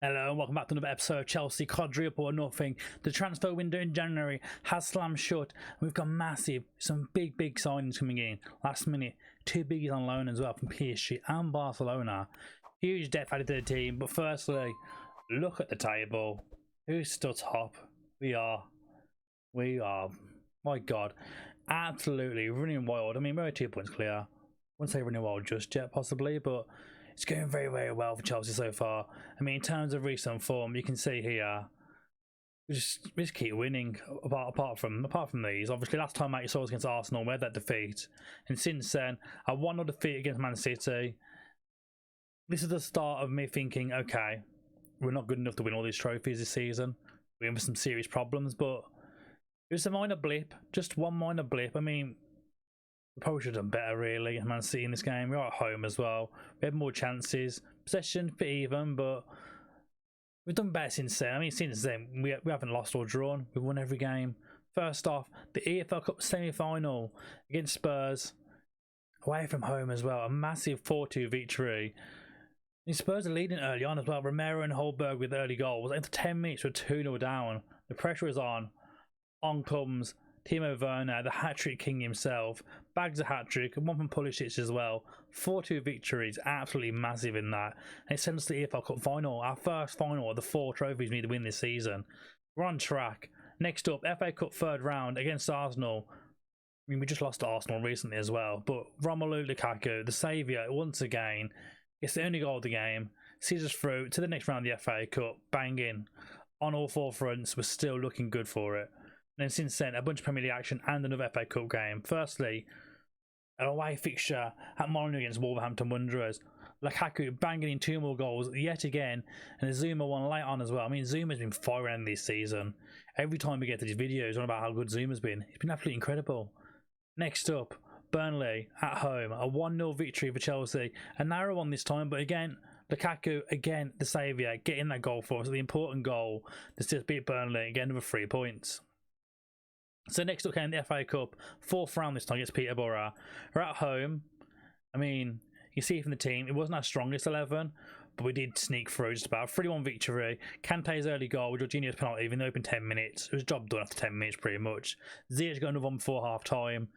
Hello and welcome back to another episode of Chelsea Quadruple or Nothing. The transfer window in January has slammed shut and we've got some big signings coming in. Last minute, two biggies on loan as well from PSG and Barcelona. Huge depth added to the team, but firstly, look at the table. Who's still top? We are. My God, absolutely running wild. I mean, we're 2 points clear. I wouldn't say running wild just yet, possibly, but it's going very well for Chelsea so far. I mean, in terms of recent form, you can see here we just keep winning. Apart from these, obviously, last time out you saw us against Arsenal, we had that defeat, and since then, a 1-0 defeat against Man City. This is the start of me thinking, okay, we're not good enough to win all these trophies this season. We're in for some serious problems, but it was a minor blip, just one minor blip. I mean, we probably should have done better, really. Man City in this game, we are at home as well. We had more chances, possession, bit even, but we've done better since then. I mean, since then, we haven't lost or drawn. We've won every game. First off, the EFL Cup semi-final against Spurs, away from home as well. A massive 4-2 victory. And Spurs are leading early on as well. Romero and Holberg with early goals. After 10 minutes, we're 2-0 down. The pressure is on. On comes Timo Werner, the hat-trick king himself, bags a hat-trick, and one from Pulisic as well. 4-2 victories, absolutely massive in that. And it sends us to the EFL Cup final, our first final of the 4 trophies we need to win this season. We're on track. Next up, FA Cup third round against Arsenal. I mean, we just lost to Arsenal recently as well, but Romelu Lukaku, the saviour, once again, gets the only goal of the game, sees us through to the next round of the FA Cup, banging. On all 4 fronts, we're still looking good for it. And then since then, a bunch of Premier League action and another FA Cup game. Firstly, an away fixture at Molineux against Wolverhampton Wanderers. Lukaku banging in 2 more goals yet again, and a Zuma one late on as well. I mean, Zuma's been firing this season. Every time we get to these videos on about how good Zuma's been, he's been absolutely incredible. Next up, Burnley at home, a 1-0 victory for Chelsea. A narrow one this time, but again, Lukaku, again, the saviour, getting that goal for us, the important goal to still beat Burnley and get another 3 points. So next up came the FA Cup, 4th round this time against Peterborough. We're at home. I mean, you see from the team, it wasn't our strongest 11, but we did sneak through just about. 3-1 victory. Kante's early goal with Jorginho's penalty, even though it opened 10 minutes. It was a job done after 10 minutes, pretty much. Ziyech got another one before half time.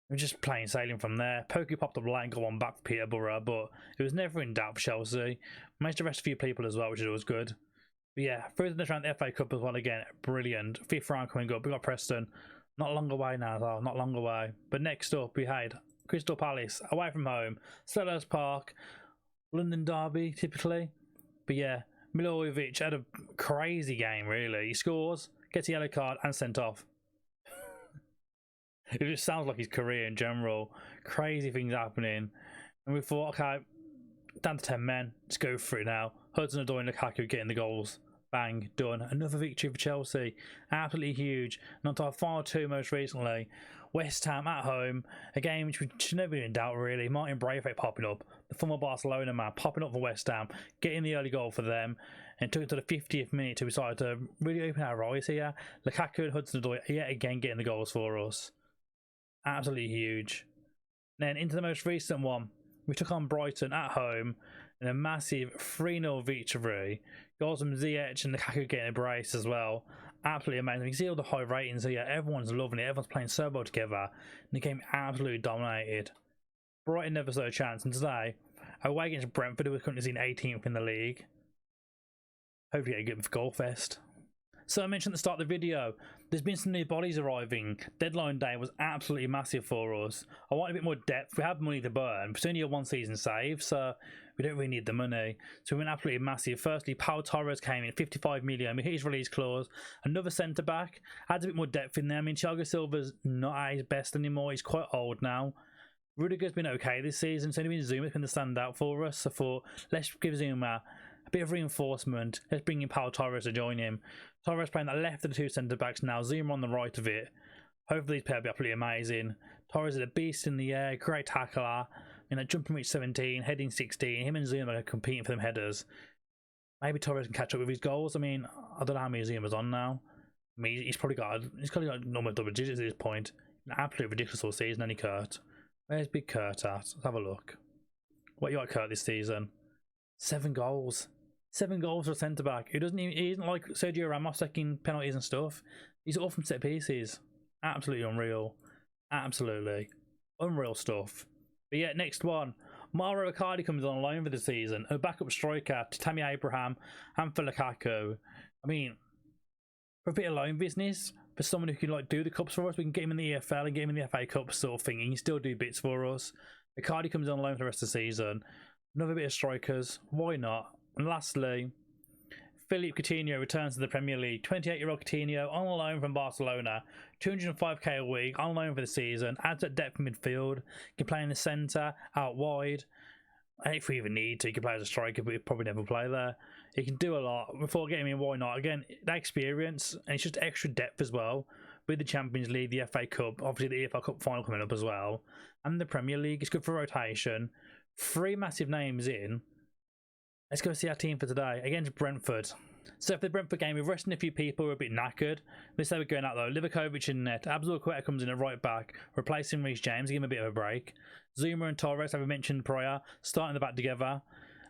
We're just plain sailing from there. Pokey popped up late and got one back for Peterborough, but it was never in doubt for Chelsea. Managed to rest a few people as well, which is always good. But yeah, further this round, the FA Cup as well again, brilliant. 5th round coming up, we got Preston. Not long away now, though, not long away. But next up, we had Crystal Palace, away from home. Selhurst Park, London derby, typically. But yeah, Milojevic had a crazy game, really. He scores, gets a yellow card, and sent off. It just sounds like his career in general. Crazy things happening. And we thought, okay, down to 10 men, let's go for it now. Hudson-Odoi and Lukaku getting the goals. Bang, done. Another victory for Chelsea. Absolutely huge. And on to our final 2 most recently. West Ham at home. A game which we should never be in doubt, really. Martin Braithwaite popping up. The former Barcelona man popping up for West Ham. Getting the early goal for them. And took it to the 50th minute to decide to really open our eyes here. Lukaku and Hudson-Odoi yet again getting the goals for us. Absolutely huge. Then into the most recent one. We took on Brighton at home in a massive 3-0 victory. Goals from Ziyech and Lukaku getting a brace as well. Absolutely amazing. You can see all the high ratings here. Everyone's loving it. Everyone's playing so well together. And the game absolutely dominated. Brighton never saw a chance. And today, away against Brentford, who was currently seen 18th in the league. Hopefully get a good goal fest. So I mentioned at the start of the video, there's been some new bodies arriving. Deadline day was absolutely massive for us. I want a bit more depth. We have money to burn. It's only a 1 season save, so we don't really need the money. So we went absolutely massive. Firstly, Pau Torres came in, 55 million. We hit his release clause. Another centre-back. Adds a bit more depth in there. I mean, Thiago Silva's not at his best anymore. He's quite old now. Rudiger's been okay this season. It's only been Zuma's been the standout for us. So I thought, let's give Zuma a bit of reinforcement. Let's bring in Pau Torres to join him. Torres playing that left of the 2 centre-backs now. Zuma on the right of it. Hopefully these players will be absolutely amazing. Torres is a beast in the air. Great tackler. You know, jumping reach 17, heading 16. Him and Zuma are competing for them headers. Maybe Torres can catch up with his goals. I mean, I don't know how many Zuma's on now. I mean, he's probably got normal double digits at this point. An absolutely ridiculous all season, any Kurt. Where's Big Kurt at? Let's have a look. What you got, Kurt, this season? 7 goals. 7 goals for a centre back. He isn't like Sergio Ramos taking penalties and stuff. He's all from set pieces. Absolutely unreal. Absolutely unreal stuff. But yeah, next one. Mauro Icardi comes on loan for the season. A backup striker to Tammy Abraham and for Lukaku. I mean, for a bit of loan business, for someone who can like do the cups for us, we can get him in the EFL and get him in the FA Cup sort of thing. He can still do bits for us. Icardi comes on loan for the rest of the season. Another bit of strikers. Why not? And lastly, Philippe Coutinho returns to the Premier League. 28-year-old Coutinho on loan from Barcelona. 205k a week on loan for the season. Adds at depth midfield. Can play in the centre, out wide. If we even need to, he can play as a striker, but he'll probably never play there. He can do a lot. Before getting him in, why not? Again, that experience, and it's just extra depth as well. With the Champions League, the FA Cup, obviously the EFL Cup final coming up as well. And the Premier League, it's good for rotation. 3 massive names in. Let's go see our team for today against Brentford. So for the Brentford game, we're resting a few people who are a bit knackered. This is how we're going out though. Livakovic in net. Abdulqueta comes in at right back, replacing Reece James, give him a bit of a break. Zuma and Torres, as we mentioned prior, starting the back together.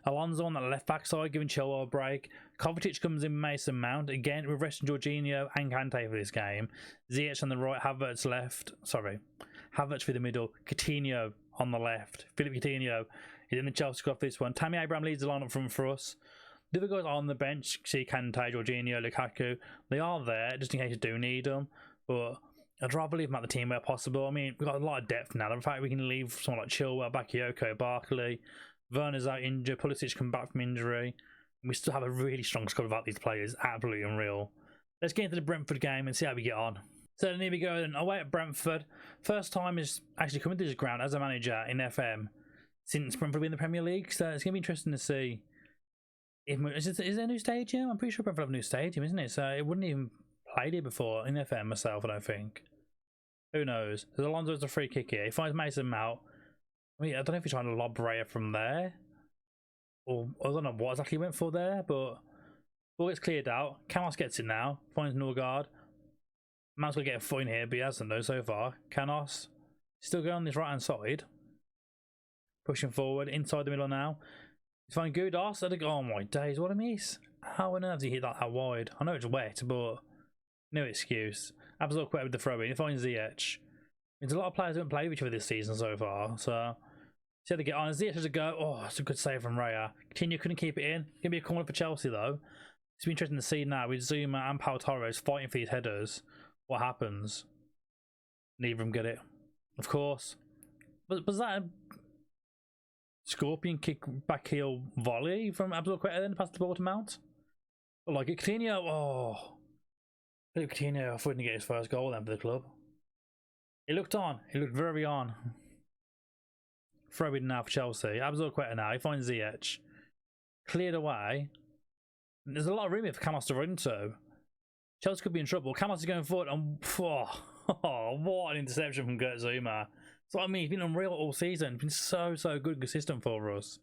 Alonso on the left back side, giving Chilwell a break. Kovacic comes in Mason Mount. Again, we're resting Jorginho and Kante for this game. Ziyech on the right, Havertz left. Sorry. Havertz through the middle. Coutinho on the left. Philippe Coutinho is in the Chelsea squad for this one. Tammy Abraham leads the lineup for us. The other guys are on the bench. See Kante, Jorginho, Lukaku. They are there just in case you do need them. But I'd rather leave them at the team where possible. I mean, we've got a lot of depth now. The fact we can leave someone like Chilwell, Bakayoko, Barkley. Werner's out injured. Pulisic come back from injury. We still have a really strong squad without these players. Absolutely unreal. Let's get into the Brentford game and see how we get on. So then here we go. Then away at Brentford. First time is actually coming to this ground as a manager in FM since Brentford been in the Premier League. So it's going to be interesting to see. Is there a new stadium? I'm pretty sure Brentford have a new stadium, isn't it? So it wouldn't even played here before in FM myself, I don't think. Who knows? There's Alonso's a free kick here. He finds Mason Mount. I mean, I don't know if he's trying to lob Raya from there. Or I don't know what exactly he went for there, but ball gets cleared out. Canos gets it now. Finds Norgard. Mount's going to get a foot in here, but he hasn't though so far. Canos still going on this right hand side. Pushing forward, inside the middle now. He's finding Goudas. Oh my days, what a miss. How on earth did he hit that wide? I know it's wet, but no excuse. Absolutely quite with the throw in. He finds Ziyech. There's a lot of players who haven't played with each other this season so far, so see how they get on. Ziyech has a go. Oh, it's a good save from Raya. Coutinho couldn't keep it in. Gonna be a corner for Chelsea though. It's been interesting to see now with Zuma and Pau Torres fighting for these headers. What happens? Neither of them get it. Of course. Was that a scorpion kick back heel volley from Abdulqueta then past the ball to Mount? But like it, Coutinho. Oh, Philippe Coutinho, I thought he didn't get his first goal then for the club. He looked on. He looked very on. Throw in now for Chelsea. Abdulqueta now. He finds Ziyech. Cleared away. There's a lot of room here for Canos to run to. Chelsea could be in trouble. Canos is going forward and what an interception from Gert Zuma. That's what I mean. He's been unreal all season. He's been so good and consistent for us.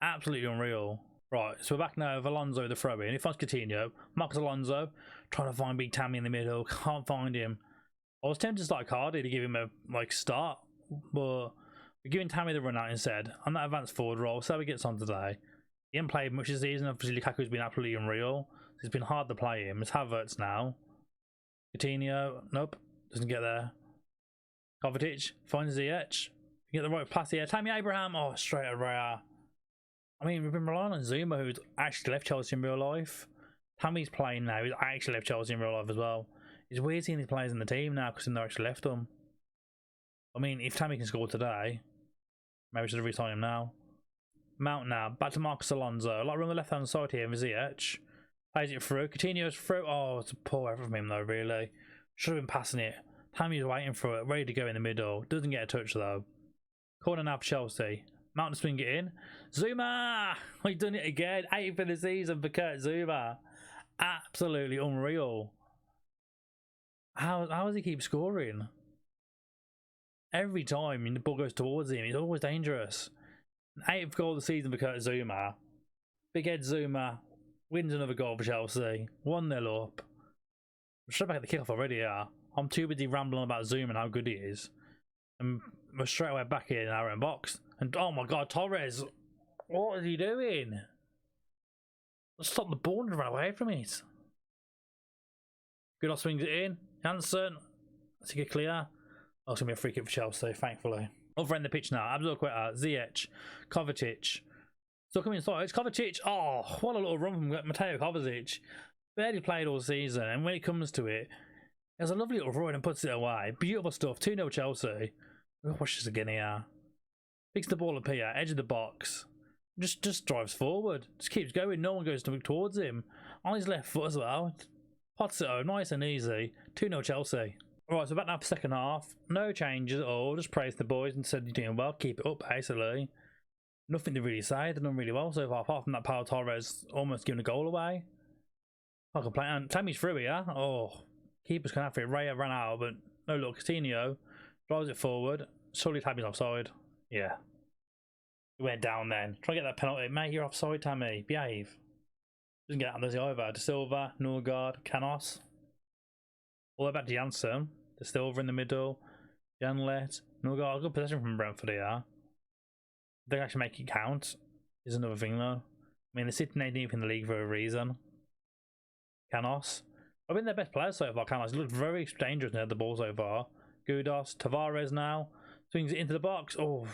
Absolutely unreal. Right, so we're back now with Alonso the throw in. He finds Coutinho. Marcus Alonso trying to find Big Tammy in the middle. Can't find him. I was tempted to start Cardi to give him a start, but we're giving Tammy the run out instead on that advanced forward role. So he gets on today. He hasn't played much this season. Obviously, Lukaku's been absolutely unreal. It's been hard to play him. It's Havertz now. Coutinho, nope, doesn't get there. Kovacic finds Ziyech. You get the right pass here. Tammy Abraham, oh, straight at Raya. I mean, we've been relying on Zuma, who's actually left Chelsea in real life. Tammy's playing now. He's actually left Chelsea in real life as well. It's weird seeing these players in the team now because they've actually left them. I mean, if Tammy can score today, maybe we should resign him now. Mount now. Back to Marcus Alonso. Like we're on the left hand side here with Ziyech. Plays it through. Coutinho's through. Oh, it's a poor effort from him though, really. Should have been passing it. Tammy's waiting for it, ready to go in the middle. Doesn't get a touch though. Corner now for Chelsea. Mount to swing it in. Zuma! He's done it again. 8th for the season for Kurt Zuma. Absolutely unreal. How does he keep scoring? Every time the ball goes towards him, he's always dangerous. 8th goal of the season for Kurt Zuma. Big Ed Zuma wins another goal for Chelsea. 1-0 up. I'm straight back at the kickoff already, yeah. I'm too busy rambling about Zuma and how good he is. And we're straight away back here in our own box. And oh my god, Torres! What is he doing? Stop the ball and run away from it. Good, swings it in. Janssen. Let's get clear. Oh, it's going to be a free kick for Chelsea, thankfully. Other end of the pitch now. Absolute quitter. Ziyech. Kovacic. Still coming inside. It's Kovacic. Oh, what a little run from Mateo Kovacic. Barely played all season, and when it comes to it, he has a lovely little run and puts it away. Beautiful stuff. 2-0 Chelsea. Watch this again here. Picks the ball up here. Edge of the box. Just drives forward. Just keeps going. No one goes towards him. On his left foot as well. Pots it home. Nice and easy. 2-0 Chelsea. Alright, so back now for second half. No changes at all. Just praise the boys and said you're doing well. Keep it up, basically. Nothing to really say. They've done really well so far. Apart from that Pau Torres almost giving a goal away. I can play. And Tammy's through here. Oh, keeper's going after it. Raya ran out, but no look. Coutinho drives it forward. Surely Tammy's offside. Yeah. He went down then. Try to get that penalty. Mate, you're offside, Tammy. Behave. Doesn't get out of the either. De Silva, Norgard, Canos. All the way back to Janssen. De Silva in the middle. Janlet. Norgard. Good possession from Brentford here. They can actually make it count. Is another thing though. I mean, they're sitting 18th in the league for a reason. Canos. I've been their best player so far. Canos looked very dangerous near the ball so far. Gudas. Tavares now. Swings it into the box. Oh.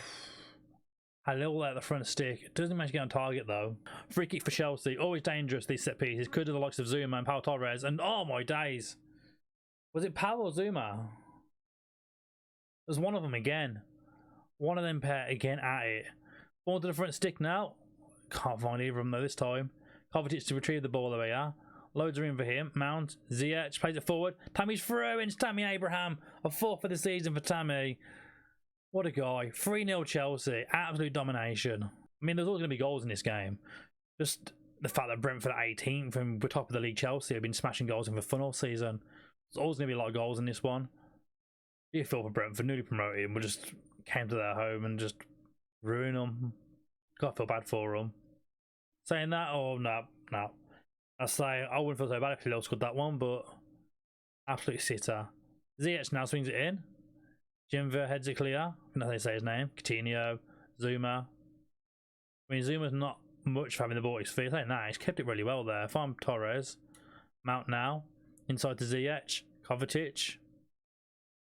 A little at the front stick. Doesn't manage to get on target though. Free kick for Chelsea. Always dangerous, these set pieces. Could have the likes of Zuma and Pau Torres. And oh my days. Was it Pau or Zuma? There's one of them again. One of them pair again at it. Ball to the front stick now. Can't find either of them though this time. Kovacic to retrieve the ball over here. Loads are in for him. Mount. Ziyech plays it forward. Tammy's through. And it's Tammy Abraham. A fourth for the season for Tammy. What a guy. 3-0 Chelsea. Absolute domination. I mean, there's always going to be goals in this game. Just the fact that Brentford at 18th and we're top of the league Chelsea have been smashing goals in for fun all season. There's always going to be a lot of goals in this one. You feel for Brentford, newly promoted, and we just came to their home and just ruin them. Gotta feel bad for them. Saying that, oh no. I say I wouldn't feel so bad if Lille scored that one, but absolute sitter. Ziyech now swings it in. Jimver heads it clear. I think that's how they say his name. Coutinho, Zuma. I mean, Zuma's not much for having the ball at his feet. Saying that, he's kept it really well there. Farm Torres. Mount now. Inside to Ziyech. Kovacic.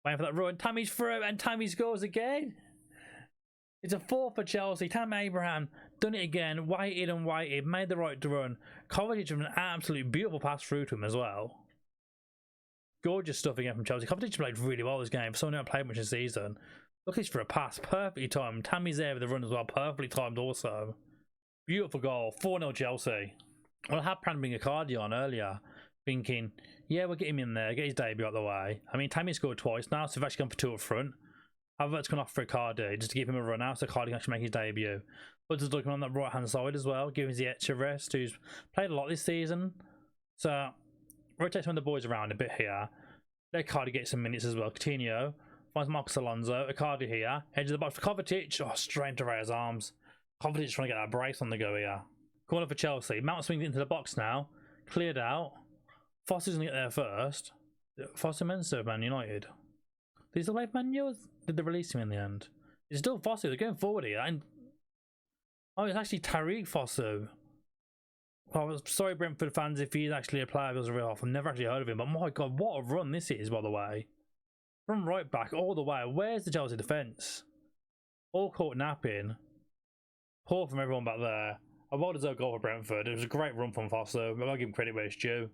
Waiting for that run. Tammy's through and Tammy scores again. It's a fourth for Chelsea. Tammy Abraham done it again. Waited and waited. Made the right run. Kovacic with an absolute beautiful pass through to him as well. Gorgeous stuff again from Chelsea. Kovacic played really well this game. For someone who hasn't played much this season. Look at this for a pass. Perfectly timed. Tammy's there with the run as well. Perfectly timed also. Beautiful goal. 4-0 Chelsea. Well, I had planned to bring Icardi on earlier. Thinking, yeah, we'll get him in there. Get his debut out the way. I mean, Tammy scored twice now, so we've actually gone for 2 up front. Havertz gone off for Icardi just to give him a run out so Icardi can actually make his debut. Huddersfield looking on that right hand side as well, giving Ziyech a rest, who's played a lot this season. So rotate some of the boys around a bit here. Let Icardi get some minutes as well. Coutinho finds Marcos Alonso. Icardi here. Edge of the box for Kovacic. Oh, straight to Raya's arms. Kovacic trying to get that brace on the go here. Corner for Chelsea. Mount swings into the box now. Cleared out. Foster's going to get there first. Foster Menser, Man United. Did he still play for Man U? Did they release him in the end? It's still Foster. They're going forward here. And oh, it's actually Tariq Fossum. Oh, sorry, Brentford fans, if he's actually a player that was real off. I've never actually heard of him. But my God, what a run this is, by the way. From right back all the way. Where's the Chelsea defence? All caught napping. Poor from everyone back there. A well-deserved goal for Brentford. It was a great run from Foster. I'll give him credit where it's due.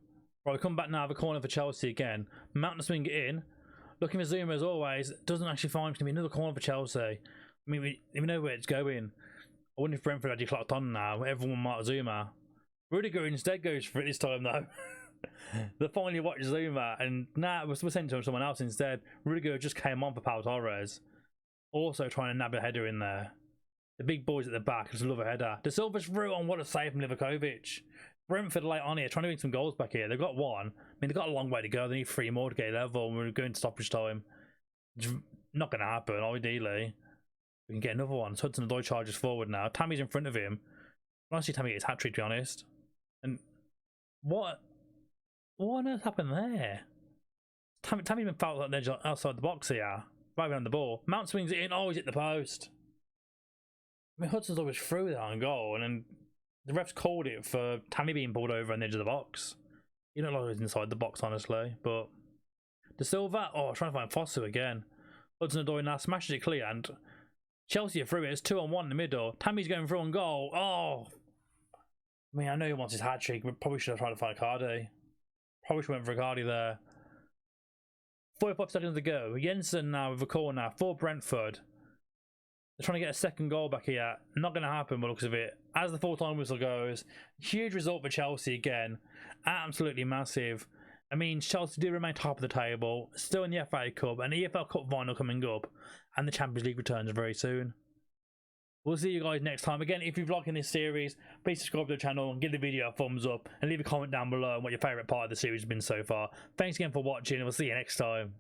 Right, we come back now, the corner for Chelsea again. Mountain to swing it in. Looking for Zuma as always. Doesn't actually find him to be another corner for Chelsea. I mean, we know where it's going. I wonder if Brentford actually clocked on now. Everyone marked Zuma. Rudiger instead goes for it this time though. They finally watched Zuma and now we're sent to someone else instead. Rudiger just came on for Pau Torres. Also trying to nab a header in there. The big boys at the back just love a header. De Silva's through on what a save from Livakovic. Brentford late on here, trying to win some goals back here. They've got one. I mean, they've got a long way to go. They need 3 more to get level. We're going to stoppage time. It's not going to happen, ideally. We can get another one. So Hudson Odoi charges forward now. Tammy's in front of him. Honestly, Tammy gets hat-trick, to be honest. And what on earth happened there? Tammy even felt like they're outside the box here. Right behind the ball. Mount swings it in. Oh, he's hit the post. I mean, Hudson's always through there on goal. And then The refs called it for Tammy being pulled over on the edge of the box. You don't know who's inside the box, honestly. But De Silva, oh, trying to find Fossum again. Hudson-Odoi now smashes it clear, and Chelsea are through it. It's 2-on-1 in the middle. Tammy's going through on goal. Oh, I mean, I know he wants his hat trick, but probably should have tried to find Cardi. Probably should have went for Cardi there. 45 seconds to go. Jensen now with a corner for Brentford. They're trying to get a second goal back here. Not going to happen by the looks of it. As the full-time whistle goes, huge result for Chelsea again. Absolutely massive. I mean, Chelsea do remain top of the table. Still in the FA Cup and the EFL Cup final coming up. And the Champions League returns very soon. We'll see you guys next time. Again, if you're vlogging this series, please subscribe to the channel and give the video a thumbs up. And leave a comment down below on what your favourite part of the series has been so far. Thanks again for watching and we'll see you next time.